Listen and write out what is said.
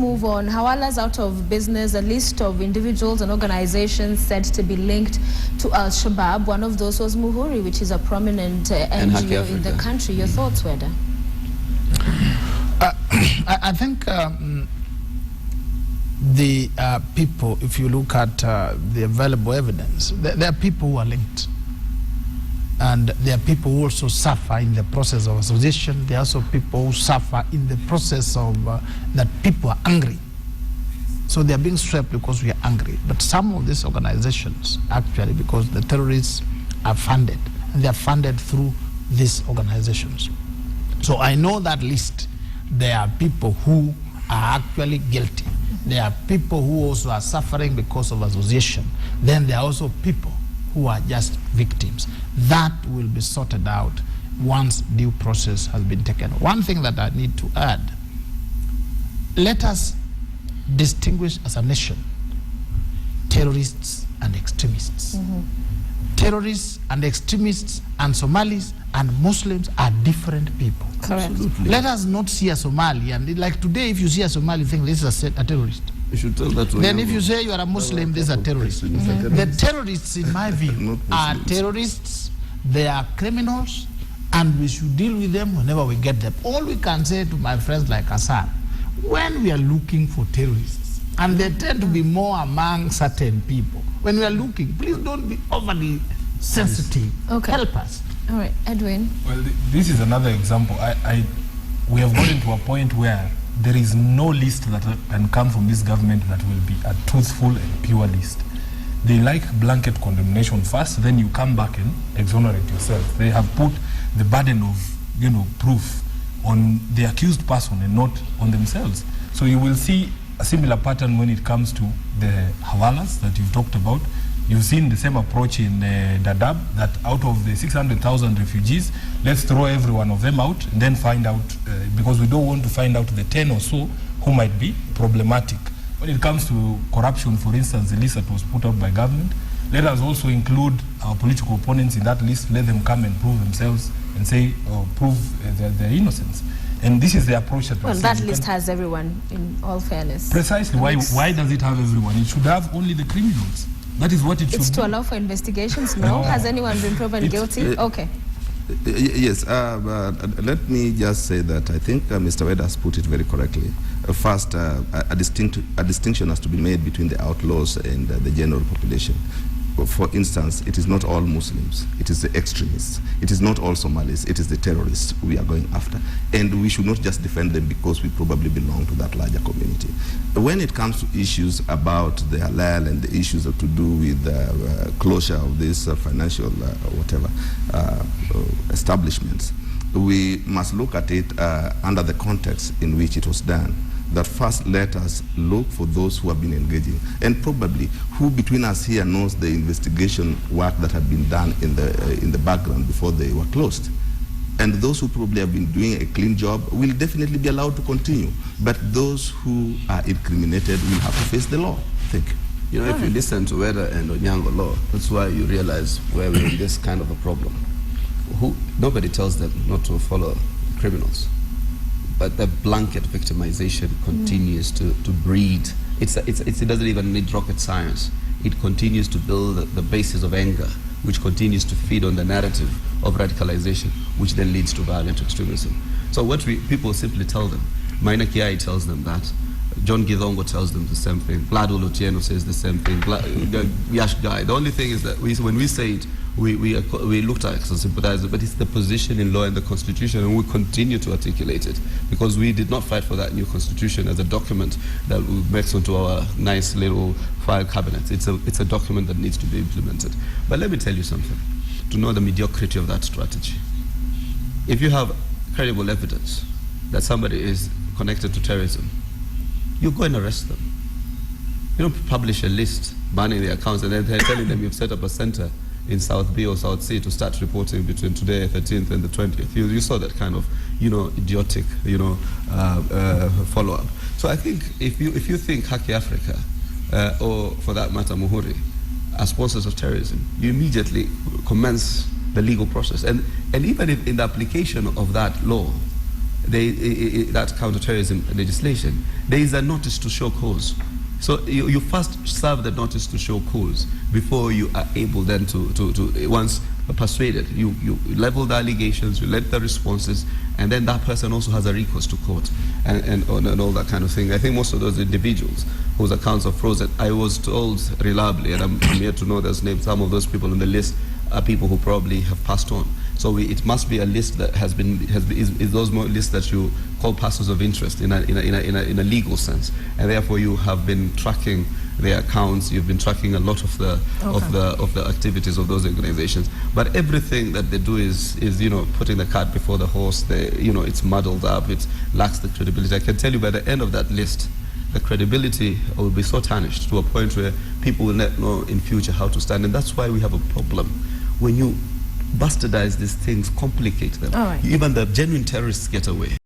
Move on. Hawala's out of business. A list of individuals and organizations said to be linked to Al-Shabaab. One of those was Muhuri, which is a prominent NGO in the country. Your thoughts, Weda? I think the people, if you look at the available evidence, there are people who are linked. And there are people who also suffer in the process of association. There are also people who suffer in the process of that people are angry. So they are being swept because we are angry. But some of these organizations, actually, because the terrorists are funded, and they are funded through these organizations. So I know that list. There are people who are actually guilty. There are people who also are suffering because of association. Then there are also people who are just victims. That will be sorted out once due process has been taken. One thing that I need to add, let us distinguish as a nation terrorists and extremists. Terrorists and extremists and Somalis and Muslims are different people. Correct. Absolutely. Let us not see a Somali, and like today, if you see a Somali, think this is a terrorist. You should tell that to Then if you say you are a Muslim, this is a terrorist. The terrorists, in my view, are terrorists, they are criminals, and we should deal with them whenever we get them. All we can say to my friends like Hassan, when we are looking for terrorists, and they tend to be more among certain people, when we are looking, please don't be overly sensitive. Okay. Help us. All right, Edwin. Well, this is another example. We have gotten to a point where there is no list that can come from this government that will be a truthful and pure list. They like blanket condemnation first, then you come back and exonerate yourself. They have put the burden of, proof on the accused person and not on themselves. So you will see a similar pattern when it comes to the Hawalas that you've talked about. You've seen the same approach in Dadaab, that out of the 600,000 refugees, let's throw every one of them out and then find out, because we don't want to find out the 10 or so who might be problematic. When it comes to corruption, for instance, the list that was put out by government, let us also include our political opponents in that list, let them come and prove themselves and say, or prove their innocence. And this is the approach that Well, that list has everyone, in all fairness. Precisely. Why does it have everyone? It should have only the criminals. That is what it should be. It's to allow for investigations, no? Has anyone been proven guilty? Okay. Yes, let me just say that I think Mr. Weda has put it very correctly. First, a distinction has to be made between the outlaws and the general population. For instance, it is not all Muslims, it is the extremists. It is not all Somalis, it is the terrorists we are going after. And we should not just defend them because we probably belong to that larger community. When it comes to issues about the halal and the issues that to do with closure of this financial establishments, we must look at it under the context in which it was done. That first let us look for those who have been engaging, and probably who between us here knows the investigation work that had been done in the background before they were closed. And those who probably have been doing a clean job will definitely be allowed to continue. But those who are incriminated will have to face the law. Thank you. You know, if you listen to Weda and Onyango law, that's why you realize where we're in this kind of a problem. Nobody tells them not to follow criminals. But the blanket victimization continues to breed. It doesn't even need rocket science. It continues to build the basis of anger, which continues to feed on the narrative of radicalization, which then leads to violent extremism. So what people simply tell them, Maina Kiai tells them that, John Githongo tells them the same thing, Vlad Oluotieno says the same thing, Yash Guy. The only thing is that when we say it, we looked at it as a sympathizer, but it's the position in law and the Constitution, and we continue to articulate it, because we did not fight for that new Constitution as a document that makes onto our nice little file cabinet. It's a document that needs to be implemented. But let me tell you something, to know the mediocrity of that strategy. If you have credible evidence that somebody is connected to terrorism, you go and arrest them. You don't publish a list banning their accounts and then telling them you've set up a center in South B or South C to start reporting between today, 13th, and the 20th. You saw that kind of, idiotic, follow-up. So I think if you think Haki Africa, or for that matter Muhuri, are sponsors of terrorism, you immediately commence the legal process. And even if in the application of that law, that counterterrorism legislation, there is a notice to show cause. So you first serve the notice to show cause before you are able then to once persuaded, you level the allegations, you let the responses, and then that person also has a recourse to court and all that kind of thing. I think most of those individuals whose accounts are frozen, I was told reliably, and I'm here to know those names, some of those people on the list are people who probably have passed on. So it must be a list that is those more lists that you call persons of interest in a legal sense, and therefore you have been tracking their accounts. You've been tracking a lot of the activities of those organizations. But everything that they do is putting the cart before the horse. It's muddled up. It lacks the credibility. I can tell you by the end of that list, the credibility will be so tarnished to a point where people will not know in future how to stand, and that's why we have a problem when you bastardize these things, complicate them. All right. Even the genuine terrorists get away.